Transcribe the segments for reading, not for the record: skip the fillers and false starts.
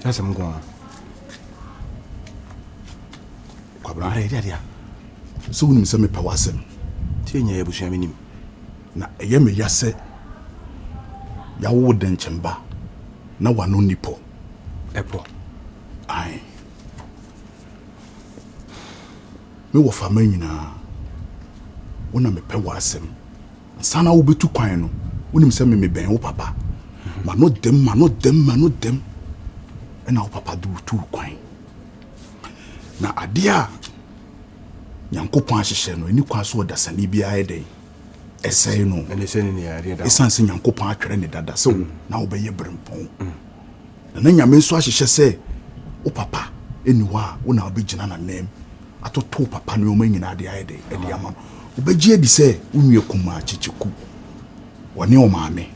That's I'm going. Kwabra Dia. So unim se me pa wasem. Tienya ebusua menim. Na eye me yase ya wo den chemba na wano nipo. Epo. Ai. Me wo fa manyina. Wona me pa wasem. Sana wo betu kwan no. Unim se me ben wo papa. Mano dem. Ena wo papa du tu kwan. Na adia Nyankopon ahyehyɛ no eni kwa so da sane bia ayede esɛe no ene sɛ ni ade da esanse Nyankopon atwere ne dada sɛ na wo bɛyɛ brempɔn na nyame nso ahyehyɛ sɛ wo papa eni wa wo na obɛgyina na nam atoto papa ne o manyina ade ayede ade ama no obɛgye adi sɛ wo nwie kuma akyecheku wɔne o maame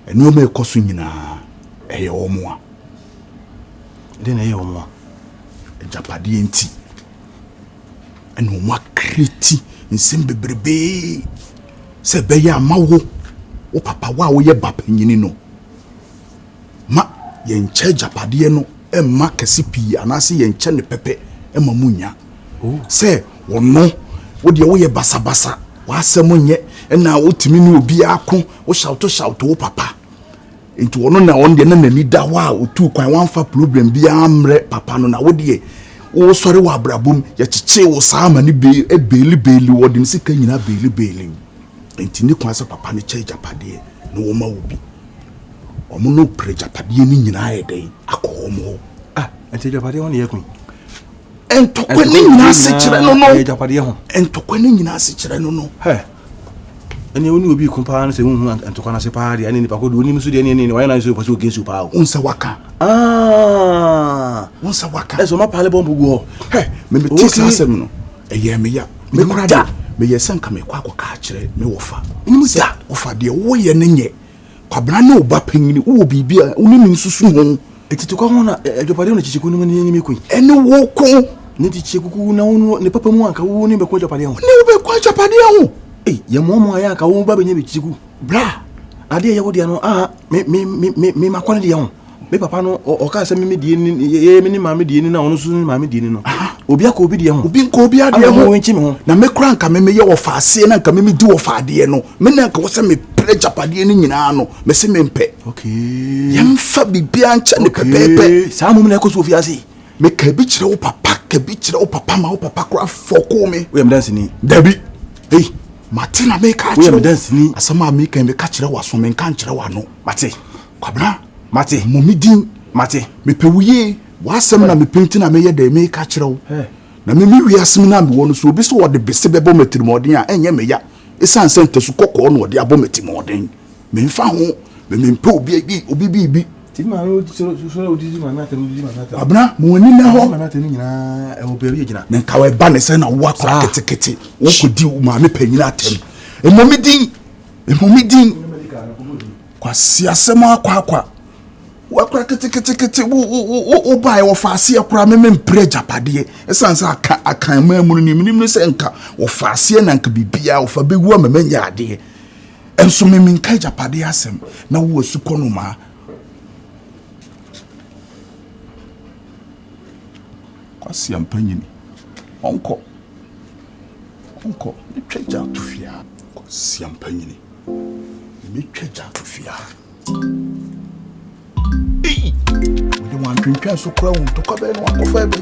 ene o ma ekoso nyina ɛyɛ wo moa de na ɛyɛ wo moa japade enti eno mo kreti nsem bebrebe se beye amawo wo papa wa wo ye bapanyini no ma ye nche japade no emma kese pi anase ye nche ne pepe emma munya se wono wo de wo ye basabasa wa asem nye na wo timi ne obi ako wo shout wo papa enti wono na won de na nani da wa otu kwan wanfa problem bia amre papa no na wo de wo sori wa brabom ya chiche wo sama ni beli wo de sika nyina beli enti ni kwa se papa ne che japade no wo ma obi omo no pre japade ni nyina ayede akomo enti japade ho ne yakun entokwe ni nyina se kire no no japade ho entokwe ni nyina se kire no no ene oni obi kumpa na se hu antokwa na se paade ane ni pakodo oni musu de ne wa na so paso gesu pa o unsa waka unsa waka eso ma pale bombu go me tisi asem no eye me ya me krada me yesen ka me kwa ka kire me wofa ni mu da wofa de wo ye ne nye kwabra na oba panyini wo bibia oni ni susu ho etituko ho na ajopade no chichiku ni me kun ene wo ko ni chichiku na wo ne papa mu anka wo ni be ko ajopade ho ni wo be ko ajopade ho ye momo aya ka wo ba benye be chichiku bra ade ye wo de no me makwane de ho me papa no o ka se me die ni ye me ni ma me die ni na ono so ni ma me die ni no obi aka obi de ho obi nka obi ade ho na me kra nka me ye wo faase na nka me di wo faade no me na nka wo se me pre japade ni nyina no me se me mpe yem fa bibia ncha ne pepepe sa mo na ekoso ofiase me ka bi kire wo papa ma wo papa kra foko me we am dance ni dabi Martina me ka kire we am dance ni asama me ka me ka kire wa so me nka kire wa no mate kwabra mate momidin mate me pewuye wasem na me penti na me ye de me ka kire wo na me wi asem na me wo no so obi so wo de bese bebo matirimoden a enye me ya esan sente su kokko no wo de abo matirimoden me mfa ho me mpe obi bi ti ma ro so odi ma na tenu abna mo wani na ho ma na tenu nyina e wo be ri gina ne nka we ba ne se na wo akwa ketekete wo kodi ma me panyina atem emomidin kwa siasem akwa wakra ketekete wo bai wo faase akra me mpre japade esanse akan mamu ni nim se nka wo faase na nka bibia wo fa bewu amanya ade enso me nka japade asem na wo su konoma kwasi ampanyini onko metweja tufia kwasi ampanyini metweja tufia we want to try so crown to cover no akofa be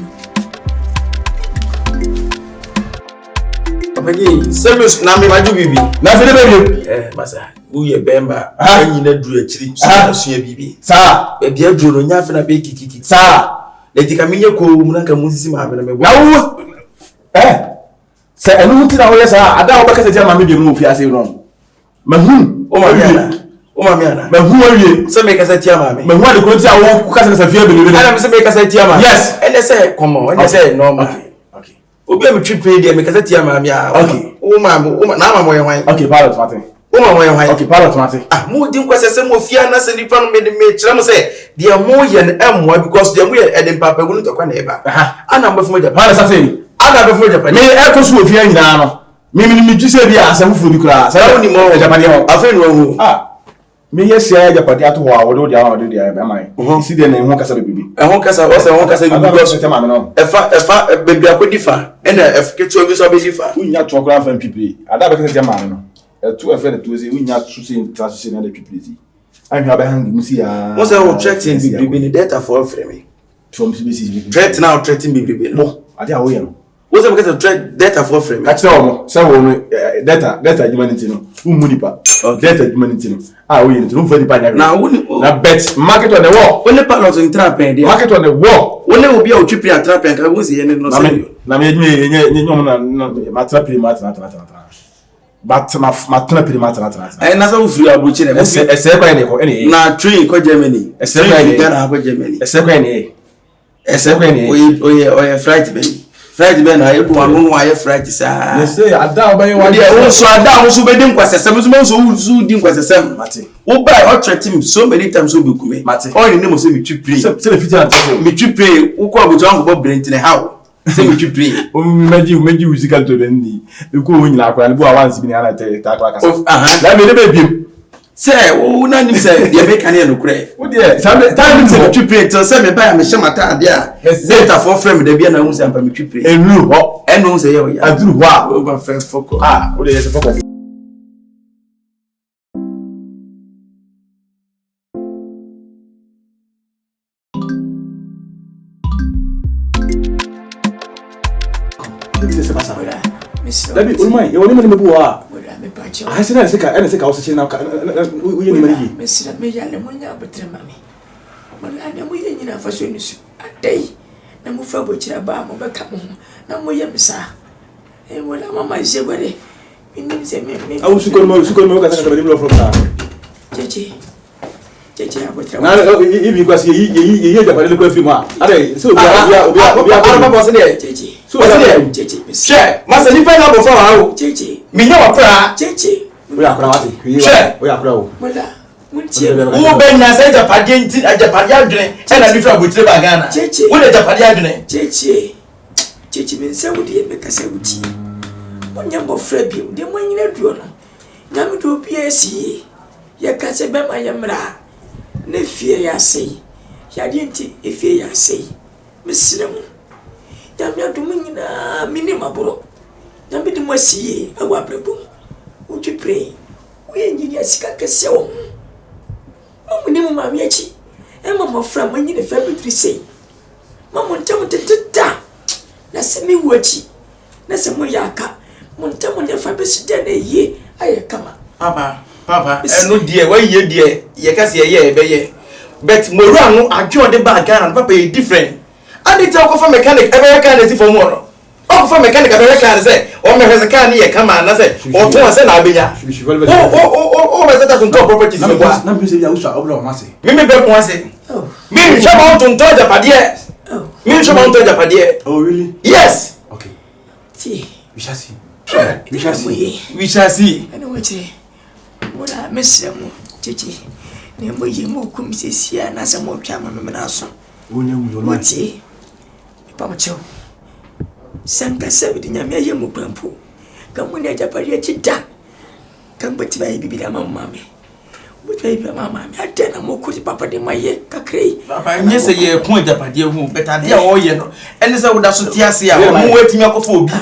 Papa serious na me maju bibi na fe be masa uye bemba anyi na duru akiri so ya bibi sa e bia duru no nya fe na be kikiki sa letika menye ko mu na ka musisi ma be na me na wo se enu ti na wo yesa ada wo bekase ti ma me de mu fi ase no mahun o ma miana mahun awie se me kasa ti ama me mahun ade ko ti a wo kasa sa fie be ni ana me se me kasa ti ama yes ene se come on ene se normal okay obi am triple dey me kasa ti ama me okay o ma na ma mo ye hwan okay pilot mate o ma mo ye hwan okay pilot mate mo din kwase se mo fia na se nipa no me kire mo se dia mo ye na emwa because dia mo ye edem papa gunu to kwa na eba ana mba fumo Japan pilot say ana mba fumo Japan me e ko so ofia nyina no me gise bia asem fu bi kura sa ni mo Japan ho afa no hu me yes ya japade ato wa wo de awa de am I see the na ho kasa bebibi ho kasa because efa bebi akodi fa ena efketu obi so be fa unya to akora fa pipiri ada be kasa ma no etu efe de to se unya susin transition na de pipiri ahwa be hang musi ya mo say o threatening bibi ni data for frame from CBC threat now threatening bibi no ade awo ye no wo say because threat data for frame ka tell mo say wo data humanity no umunipa data humanity no wo ye no for nipa na bet market on the wall only pilot in trap there market on the wall only obi a otwipi a trap and ka wo say no say na me nyom na ma trap but ma trap na say wo free abuchi na ese kwa ne ko ene na train ko Germany ese kwa ne Ghana ko Germany ese kwa ne oye flight ben na ebu anu no aye flight sa yes say ada obaye wa dey so ada so be din kwasesem so din kwasesem mate wo buy o threat him so many times so be kume all the name say me twi pray say the future me twi pray wo ko abuja ngo bo brentine how say me twi pray o meji musical to ben ni ko wo nyina akwa ni bo awansi bi ni ana ta akwa kasa la me dey be say wo na nim say dey be kan e no kure wo dey time say me twi pray to say me buy me shemata ade a data for frame dey be na hu say ampa me twi pray enu ho enu say yo ya aduru ho a wo ba fe focus wo dey say focus Dabi ulmai e woni me buwa me pacho ah sina sika ene sika wose na uye ni mari me sira me yalle mo nya betre mami wala na mo ye nyina fa so ni su adai na mo fa bo kira ba mo beka mo na mo ye misa e wala mama je gore ni se me awu su ko mo ka saka be lo from ta cheche abotra na ibi kwasi ye da pale ko film a are so obi ara ba se de cheche so de cheche she masa ni pa na bo fa wa o cheche mi nya wa pra cheche we akura wati we akura o wala muntie wo be nya se japade nti ajapade adwene e na different botire ba Ghana wo de japade adwene cheche me se wo de me ka se wuti onya bo fra bi de mo nyina duo no nya me do bi asi ye ka se be ma ye mra ne fie ya sei ya de nti e fie ya sei mesire mu ya me adum nyina minima bro ya me de mo asiye awa brebo wo twi pray wo ye nyini asika kese wo mo ni mo ma me achi e mama fra mo nyine fa betri sei mama ntam teteta na se mi wuachi na se mo yaka mo ntam ne fa besida na ye aye kama Papa, enu die wa ye die ye ka se ye be ye but moru anu adwo de ba Ghana papa e different ade tell ko fa mechanic e be ka na ti for mo no o fa mechanic e be ka na say o me hwese ka na ye kama na say o to se na abenya o be set to top properties me kwa na bi se ya usa obro ma se me be ko ase me shaba on to japade me shaba on to japade oh really yes okay ti we shall see we shall see anyway wala mesemu cheche ne mo ye mo kum sesia na se mo twa ma me na so wonya mu yolo ti pa mo chew sanga se bi nya me ye mo pampo ka mo ne japari chida kan bati ba bibi da mama me mo twa bi mama me ade na mo ko papa de maye kakrei papa nye se ye ko japari hu beta de o ye no ene se wo da so tiase a mo wetimi akofo obi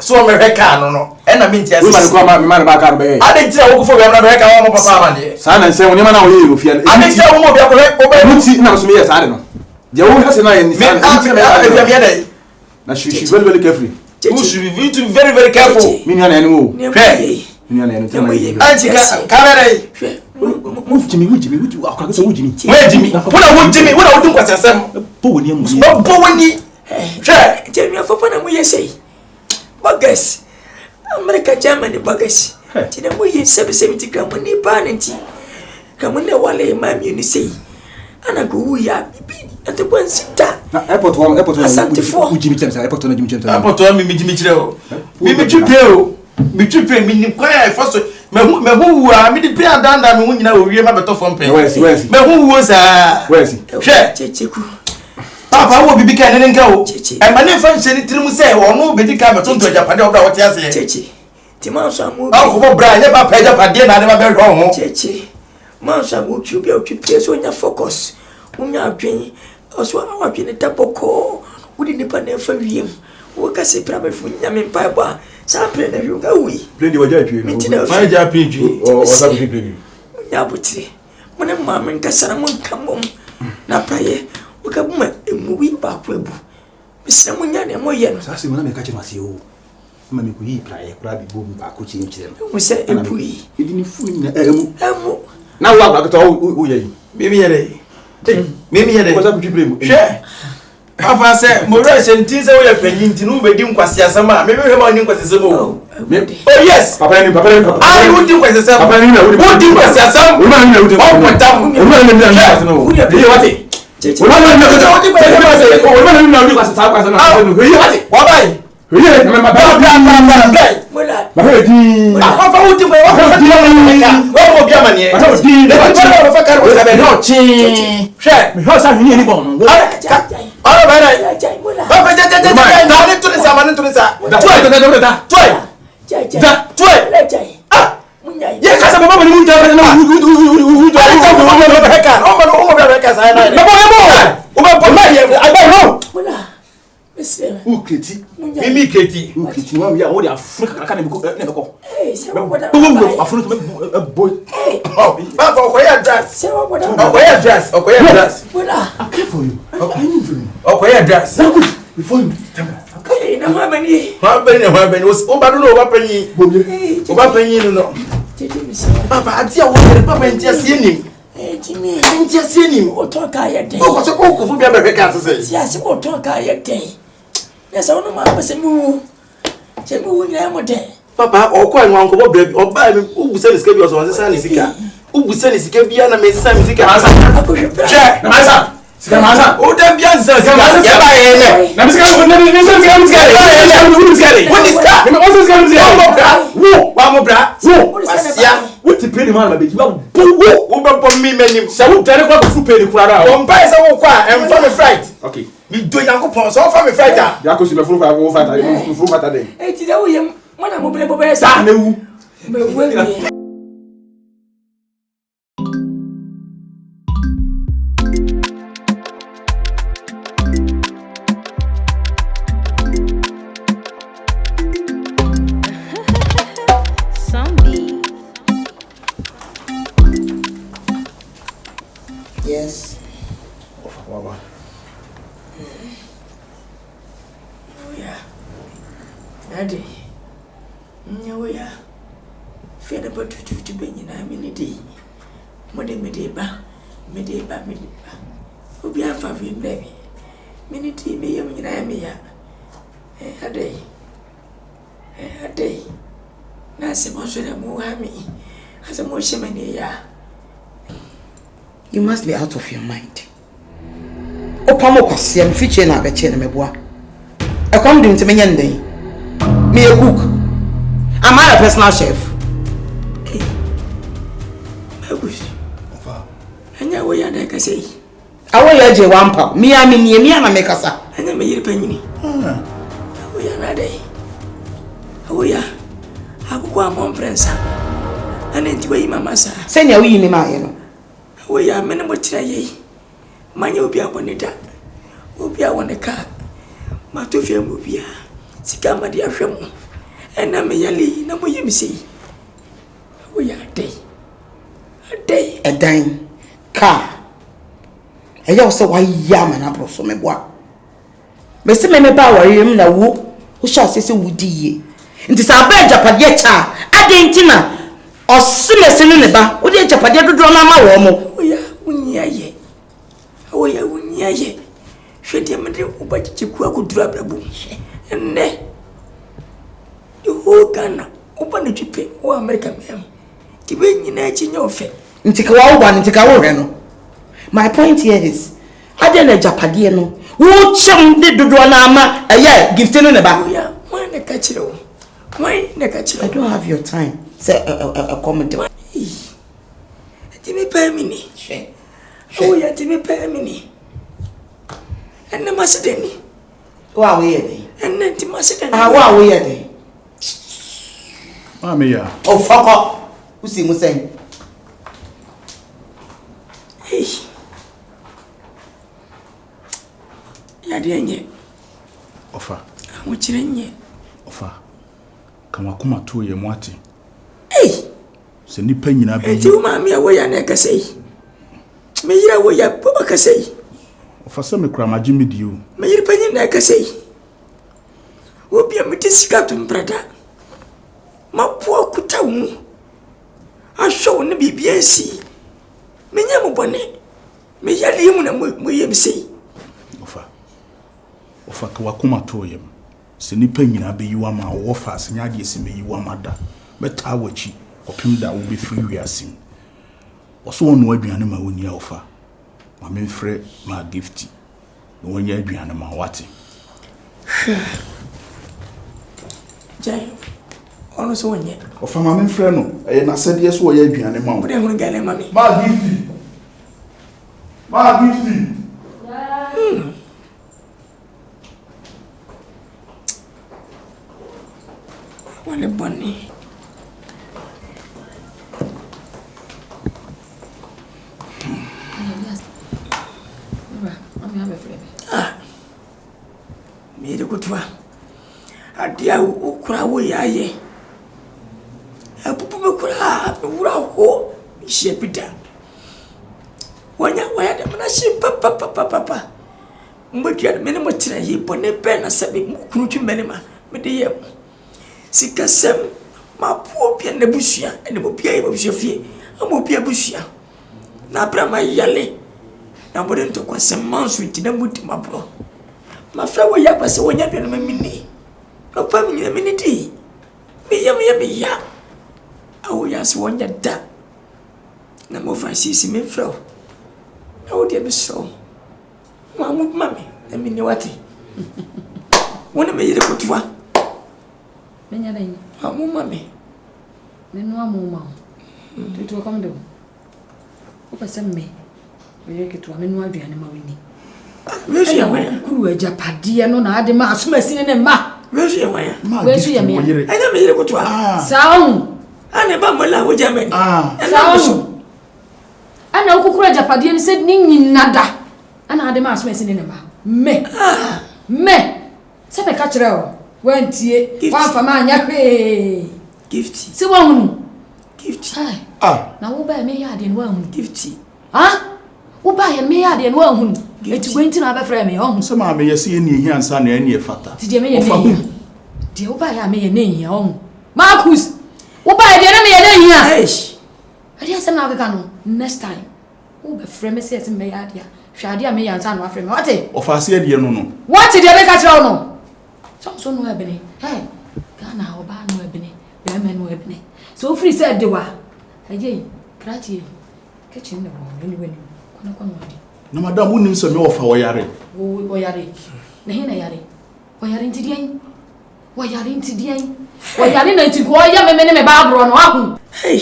so me reka no ena me ntia se me man ba ka be ade ntia wo kofo be na reka wo mo papa ma de sa na nse woni ma na wo ye ofia ade ntia wo mo bi akofo ko be muti na so me ye sa ade no je wo hase na ye ni sa na she very careful you should be very very careful me ni na enu o me ni na enu anti camera move jimi akwa so wujimi we jimi wona wudin kwasensem po woni amu no po woni hwe jemi afopa na mu yesei bagas America Germany bagas tina mu yi 70 gram ni ba nanti kamu ne wale ma mi ni sei ana go wu ya bibi ate kwansita na airport wujimi temsa airport na jimi temsa airport wa mi jimi kire o mi twipe mi ni kwa ya first me hu wa mi di pe adanda mi hu nyina o wie ma beto fom pe me hu wo sa hwe checheku papa wo bibi ka ne nka o e ma ne fa nhyeni tirimu se ono bedi ka beto ndo japade obra wote ase cheche ti ma so amu ko bo bra ne ba pa japade na ne ma be hwo ho cheche man sa wo tube o tube so nya focus unya adwen oso awadwen taboko wodi nipa na fa wiem wo ka se pra be fu nya me pa ba sa pre na wi ga wi play di waja tue no ma ja pinji o sa bi play nya butire mo ne ma me nkasara mo nkamom na praye wo ka buma emu wi ba ko ebu misra mo nya ne mo ye no sa se mo na me ka che ma se o ma me ko yi praye kura bi bo ba ko chi nchire mo se ebu yi edi ni fu ni emu na na wa ba ko to o ye mimi yere ko sa bi play mu she papa se mo re se ntin se wo ye panyin ntin wo be di nkwasi asama me be ma ni nkwasi asama o yes papa ni ai wo di nkwasi asama papa ni na wo di nkwasi asama wo ma ni na wo di o ko tam wo ma ni na nkwasi no ye wati wo ma ni na wo di nkwasi asama wa bai ye na ma ba ba di papa wo di wa fa di wa mo bia mane ba di wa fa kar wo sabe no chi she me ho sa ni bon ara bai dai papa ja na ni tuni sa ma ni tuni sa toi ye ka sa baba ni mun ta na ara ta ko mo ba ka o mo ba ka sa na na o ba ma ye ai ba no u kreti mimi kreti u kreti wa ya o di afrika ka na ko se wo boda afunu to boy papa ko ya dress se wo boda o ko ya dress boda I care for you I need you o ko ya dress before you okay na ma bani o ba no o ba panyi o ba panyi no papa atia wo papa ntia sie nim Jimmy, ntia sie nim o to ka ye den. o ko so ko fu bia be ka se Tia se o to ka ye den. Ya sa no ma ba se mu. Se mu nya mo den. papa o ko anwan ko bo bra bi o ba mi o busa ni sika bi o so se sa ni sika o busa ni sika bi na me sa mi sika che na masa sika masa o da bia sa sika ya ba ye ne na sika na sika what is that me o sika wa mo bra asia what the pay the man be you wo be pom mi manim se wo tare kwa fu pay ni kura o mpa se wo kwa em fa me fright okay mi do yankopon so fa me fright a ya ko si be fu fa wo fa ta fu fa ta de Ti da wo ye mo na mo ble bo be sa sa. na wu Me wo ni. Yes. Baba. Ya. Ade. Nyawo ya. Fe da ba tutu be nyina mi ni de. Mo de me de ba. Obi afa fi mbe. Mi ni ti me yem nyina me ya. Ade. Na se mo so da mo ha mi. Asa mo sheme ne ya. You must be out of your mind. Opamo kwase am fiche na abeche na meboa. E kom dim te menye ndey. Me a cook. Am I a personal chef? Bagus. Anya wo ya na ka sei. Awo ya je wampa. Me a me nie me na me kasa. Anya me yiri panyini. Wo ya na dai. Wo ya. Akukwa mo prensa. Ana nti we mama sa. Se ne wi ni ma ye no. Wo ya me ne mo tira ye. Manya obi aboneda. Obi awoneka. Ma to fie mo bia. Sika ma dia hwem. Ena me yale na mo yemi sei. Wo ya dai. Edan ka. Eya wo se wa ya ma na bro so meboa. Me se me ba wa yem na wo. Wo sha se wudi ye. Nti sa ba japade cha. Adentina osimese no ne ba. Wo de japade dodo na ma wo mo. Wo ya unya ye. Wo ya unya ye. Hwede me de obachichi ku akudura brabu. Enne. Yo Ghana. Oba na twipe wo America mem. Ti be nyina chi nyofe. Nti ka wo ba nti ka wo hwe no. My point here is ade na japade no. Wo chem de dodo na ama eye gift no ne ba. Wo ya wan na ka kire wo. Wan na ka kire. I don't have your time. Say a comment. Ti me pa mini. She. Wo ya ti me pa mini. Enne masedeni. Wa we ye dey. Enne ti masedeni. Wa we ye dey. Ma me ya. Oh fuck up. Who see mo say? Hey. Yade Ofa. Amuchirenye. Ofa. Kama kuma to ye mwati. Hey. Se nipa nyina bi. Enti maami awo ya na kasei. Me yira wo ya baba kasei. Ofa se me kura magimi di o. Me yira panyi na kasei. Obi a meti sika tumbrada. Mapo akuta wu. Ahwo ne bibia si. Menya mo bone. Me yale mu na mo yem sei. Ofa ka wakuma to yem. Se nipa nyina be yiwa ma wo fa asenya de esi me yiwa mada. Beta wachi opim da wo be free wiasim. Oso wonu aduane ma woni ofa. Ma me frɛ ma gifti. No wonya aduane ma wate. Jai. Ono so wonye. Ofa ma me frɛ no. Na sɛde so wo ya aduane ma wo. Bude hunu gale ma me. Ma gifti. Ma gifti. Wale boni. Mire kutwa. Adia ukura wo yaye. Apupu mekura wura ho shepita. Wanya de mana shi papa. Mbodia me ne motira yi bone pe na sabe mukunu twemene ma me de yem. Sikasem mapo bia na busua ene mo bia ye busua fie. Amo bia busua. Na brama yale. Na bode to kwasem mansu ti na muti mabro. Ma fra wo ya kwase wonya bia na mamini. Papa mi nyina mini di. Me ya. Awo ya se wonya da. Na mo Francis me fra. Awo de be so. Wa mo mami, na mini wati. Wona me yire kotwa. Menya dai. Amu mami. Nenu amu ma. Tutu kom do. O pese me. Oye kitu amenu aduane ma wini. Wesu ya waya. Kuru ajapade no na ade ma asomasi ne ma. Wesu ya waya. Wesu ya me. Anya me yire kotwa. Sawu. Ane ba mola wo jamen. Sawu. Ana okukuru ajapade ni se ni nyinada. Ana ade ma asomasi ne ma. Me. Se be ka kire o. Wantie wanfa ma anya hwe gifty se wa hunu gifty na wo ba me ya de no hunu gifty wo ba ya me ya de no hunu eti wenti na ba frɛ me ho se ma me yesi eni ehia ansa na eni efata ti de me ye ne de wo ba ya me ye ne ehia ho Marcus wo ba ya de na me ye ne ehia eish ade asem na ka no next time wo be frɛ me se ese me ya de hwade a me ya ansa na wa frɛ me wate ofase ade no no wate de me ka kyerɛ no so no ebene hey Ghana oba no ebene be me no ebene so free said de wa aye kratie kitchen no anyway kono na madam unim se me ofa wo yare wo yare na he na yare wo yare ntidian wo yare na ntigo ya me ne me ba abro no ahu hey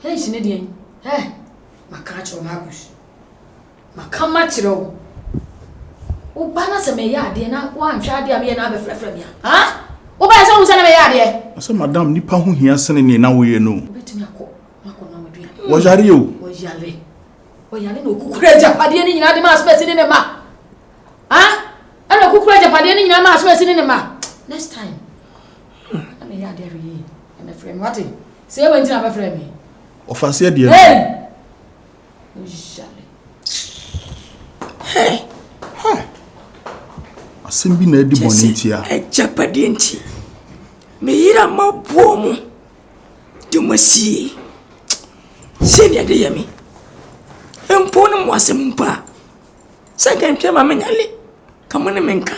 hey sine dian maka chiro Marcus maka ma chiro o bana se me ya de na wa nhwa de me na be frefre bia o ba se hu se na me ya de ase madam nipa hu hia sene ne na wo ye no betimi akọ na madua wo yare o wo yare na okukura japade ni nyina de ma asomasi ne ma ana okukura japade ni nyina ma asomasi ne ma next time na me ya de ri na frame what say when na be frame ofase de hey o jale hey asembi na edi bonetia japade nti me yira mabuo mu de masi seni ade yami empo ne mo asem mpa sanka ntwe ma menyale kamone menka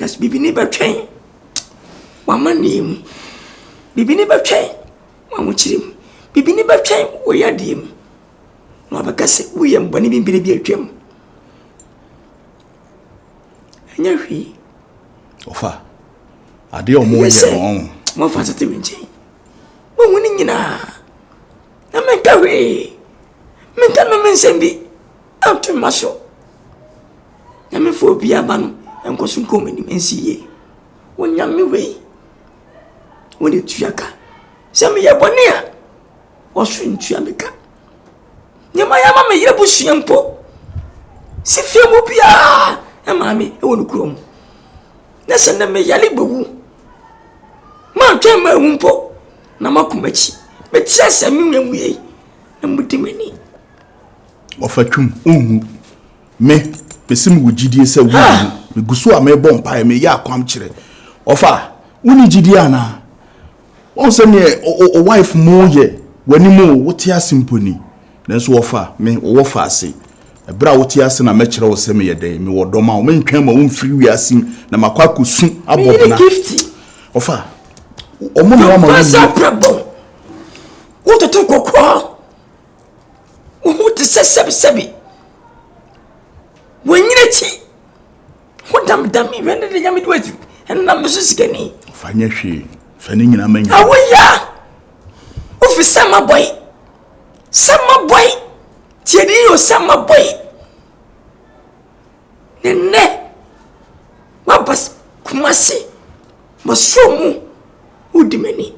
nas bibini betwen wa manim bibini betwen wa mo chirim bibini betwen wo yadiem no abakase wo yem bone bimbire bi atwam anya hwi ofa ade o mo ye no mo fa tete winche mo woni nyina na menka hwi menka no mensembi atu maso na me fo bia ba no enkoso nkomani mensiye wonya me we woni tuaka se me ye bone a so ntua meka nyama ya mama yire busua mpo si fie mu bia e maame e wonu krom na se na me yale gbewu ma twa ma wu mpo na makomachi me tsese me nwamu yi na mudimani ofatwum ohu me pesim wugidie se wu me guso a me bompa me ya akwam kire ofa woni gidie ana won se ne o wife mo ye wani mo wote asimponi nanso ofa me wo fa ase ebra wote ase na me kire wo se me ye den me wodoma wo me ntwan ma wo mfiri wi asim na makwa kosu abobna ofa omo me wa ma wo to to kokko wo te sebi wonyine chi hodam dami wende de nyame duatu en na mso sikani fanya hwe fani nyina manya awoya ofi sama boy tiedi yo sama boy nene wabas kumasi masomu udimeni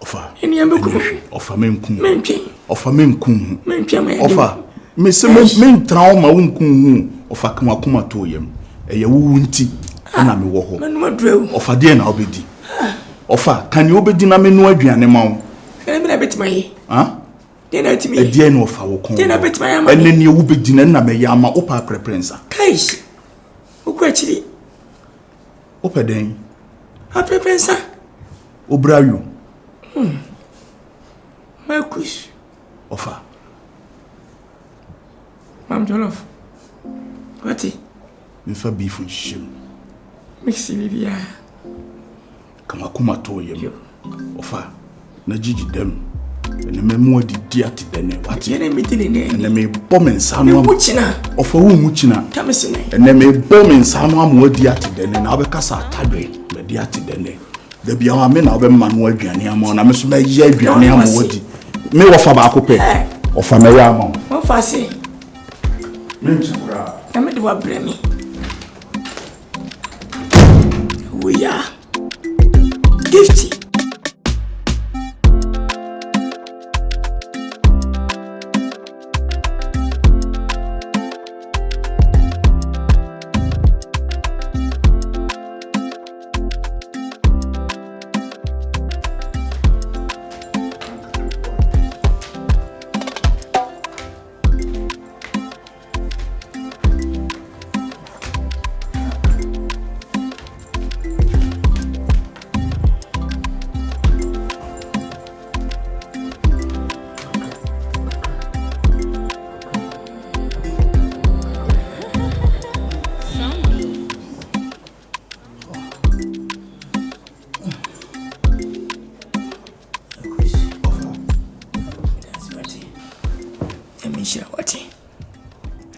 ofa eni ambe ku ofa menku mentwe ofa menku mentwe ma ofa me se men trauma wonku hu ofa kan akoma to yam eye wuwu nti na me wo ho manuma drew ofa de na obedi ofa kan ye obedi na menu aduane ma wo ene na betima yi ha de na timi e de na ofa wo kon de na betima ya ma ene ne wo bedi na me ya ma opa preprensa kaish oku achiri opeden a preprensa obrayo Marcus ofa Mam Jollof Wati mfa beef shim mixi bibia kama kuma to yem ofa na jiji dem ene memu adidi ati dene wati yene mitili ne ene me bomensa no muchina ofa wo muchina tamesine ene me bomensa no amodi ati dene na obekasa atadwe me di ati dene da bia wa me na obemma no aduane ama na me so ba yi aduane ama wodi me wofa ba akopɛ ofa me ya ama wo fa se me nchura na me de wa bremi we are gifty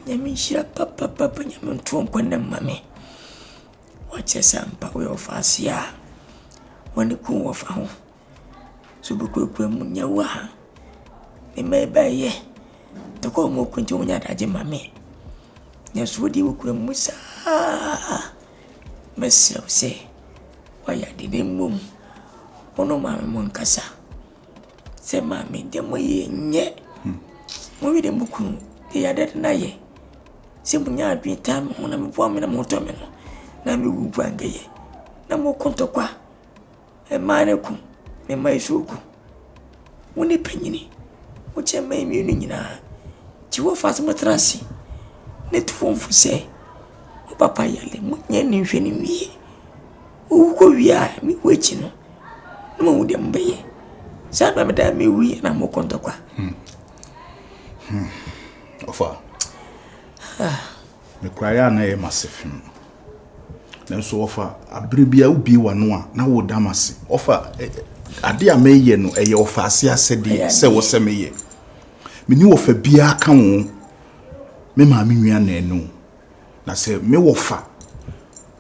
Yamishira papa nyamuntu kwenda mame wachesa mpa we ofasia wani ku wofa ho subukwe munyawa ni mebeye toko mo kunti munya daje mame nyasudi wukure musa mesio se waya dide mum ono mame mon kasa se mame de moye nye mo wi de buku ya de na ye se munya adwita mo na me bo me na mo to me no na me wu bangaye na mo konto kwa e mane ku me mai shuku woni panyini wo che mai mi nyina ti wo fa so trasi ne tufomfu se o papa yale munya ni hwe ni wie wo ko wia mi wechi no na mo de mbaye sa na me da me wi na mo konto kwa ofa me kwaya na e masifim nanso ofa abrebia ubi wano a na wo damase ofa ade a meye no eye ofa ase asede se wo se meye meni wo fa bia ka wo me ma me nwia na enu na se me wo fa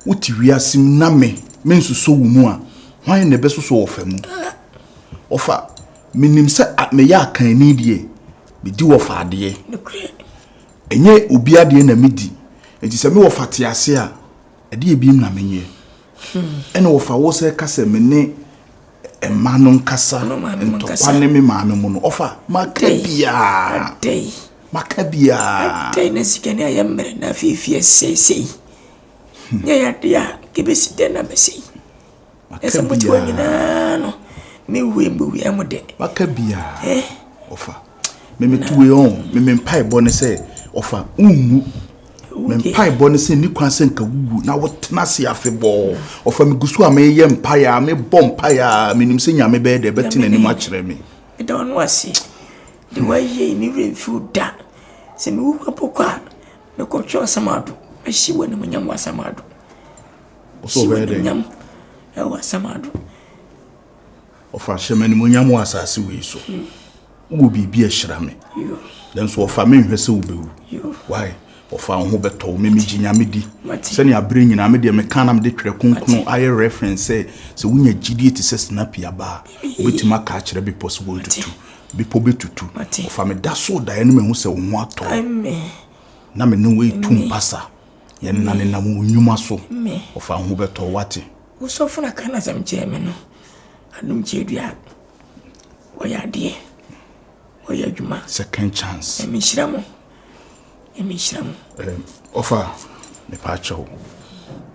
uti wiasim na me nsuso wo mu a hwan na besoso wo fa mu ofa menim se me ya kan ni die me di wo fa ade enye obi ade na medi enti se me wo fa te ase a ade ebiem na menye ene wo fa wo se ka se me ne emma no nkasa ntokwa ne me maame mu no ofa makabia day na sikane ayamre na fifie sei ya dia kibesi de na besi esa mutu wanyina no me wembu amode makabia ofa me tuwe on me mpai bone se ofa unmu me mpai bone se ni kwan se nka wuwu na wotena se afebo ofa me gusu ameye mpai a me bom mpai a menim se nyame be de betina ni ma kire me don wasi the way ye ni refu da se me wu apokwa me ko twa samadu me shi woni munyam wasamadu so be de nyam e wasamadu ofa shemani munyam wasase we so wo bibia hyira me then so ofa me nhwese wo bewu why ofa ho beto me ginyame di se ne abre nyina me de me kana me de twere kunkunu aye reference se wunya gidie ti se snap ya ba wetima ka kire be possible tutu be po betutu ofa me da so da ye no me hu se wo ho ato na me no we tum pasa ye na ne na mo nyuma so ofa ho beto wate wo so funa kana sam cheme no anum chedua wo ya de oya juma second chance emishiramo offer me pacho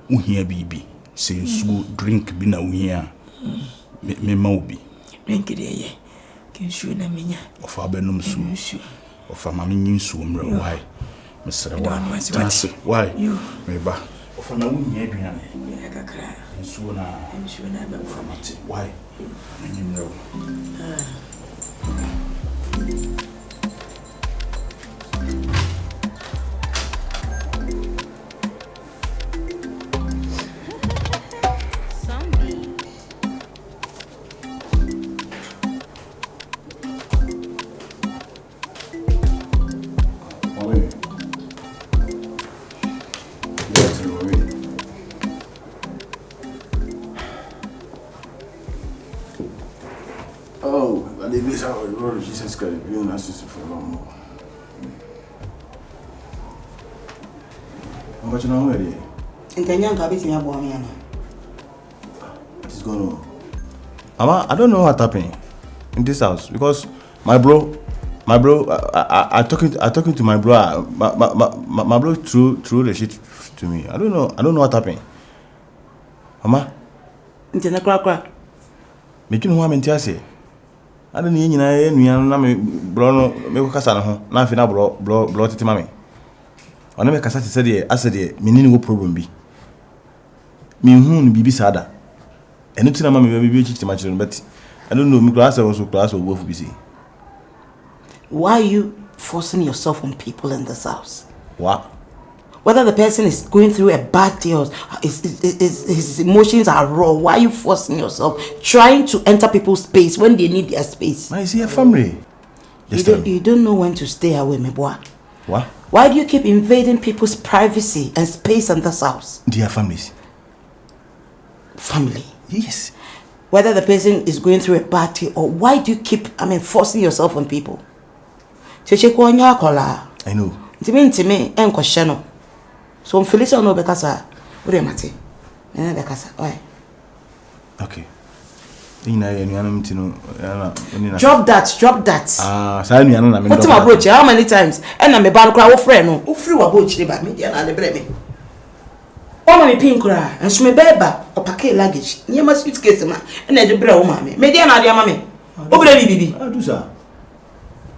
uhia bibi se nsu drink bi na uhia me maubi drink de ye kensu na menya offer benum su offer mama nyinsu mra why mesra why me ba offer na uhia aduane kakra nsu na be famati why nyimra Jesus Christ, you not sister for long more. How much now already? And then young habits me about me. What is going on? Mama, I don't know what happened in this house because my bro, I talking to my bro. My bro threw the shit to me. I don't know what happened. Mama, into the crack. Making who I'm in Tiasi. I don't need na me bro no me ko kasa na ho na afi na bro tete mame ona me kasa tete de asede me ni go problem bi me hu no bibi sada eno tina mame bibi chichi ma chiro but I don't know me class also class of both busy. Why are you forcing yourself on people in this house? What? Whether the person is going through a bad day or his emotions are raw, why are you forcing yourself? Trying to enter people's space when they need their space. I see a family. You don't know when to stay away, my boy. What? Why do you keep invading people's privacy and space in this house? Their families. Family? Yes. Whether the person is going through a bad day or why do you keep, forcing yourself on people? I know. Intime, and question. So Felicia no bekasa. Ure mate. Ena bekasa. Why? Okay. Drop that. Say me na me. What my approach? How many times? And na me ban kra wo friend no. Wo free wa boach ba me dia na le bre me. O ma me pin kra. Enso me beba o pack luggage. Nye ma suitcase ma. Na de bre wo ma me. Me dia na dia ma me. O bre bibi. Ah do ça.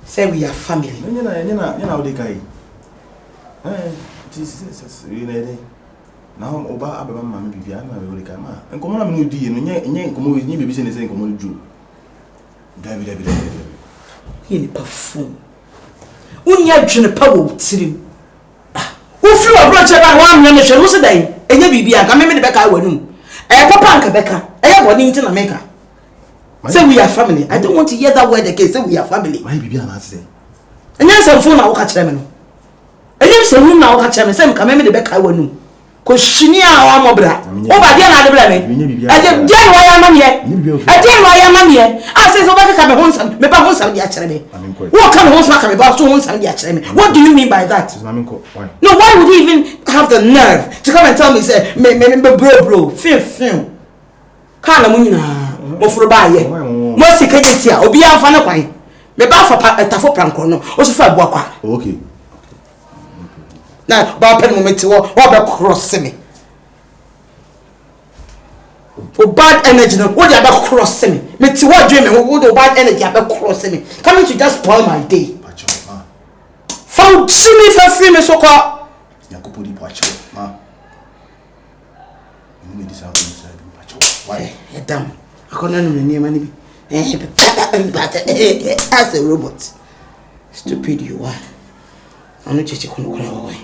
Say we are family. Nyena o de kai. You know, now Oba Abba Mamma Bibiana, I come out. And come on, do you know, come with me, be saying, come on, Jew. David, he perform. When you have a power, Slim. Who flew a branch about 1 minute, who's a day? And you be a coming back. I will do. I have a punk, Becca. I have one into America. Say we are family. I don't want to hear that word again. Say we are family. My baby, I'm saying. And then some phone I'll catch them. And then some now catch them. Say, come in the back. I will do. Koshinia wa mobra oba dia na de bra me e dia no ya mam ye e dia no ya mam ye ase so ba ka me honsam me ba honsam dia kire me what kind of honsam ka me ba so honsam dia kire me what do you mean by that? Why? No, why would you even have the nerve to come and tell me say me bro fin kana mu nyina mo furu ba ye mo sika yetia obi amfa ne kwan me ba fa tafo pranko no o so fa bua kwa Okay. na ba pen mo meti wo be cross me o bad energy no wo dey be cross me meti wo dream me wo dey bad energy be cross me coming to just spoil my day Pacho, ma. found me for free me so call Yakopo di pacho, ma. You need this happen inside pacho. Why? damn I can't know the name any as a robot stupid you are I'm not just going to call away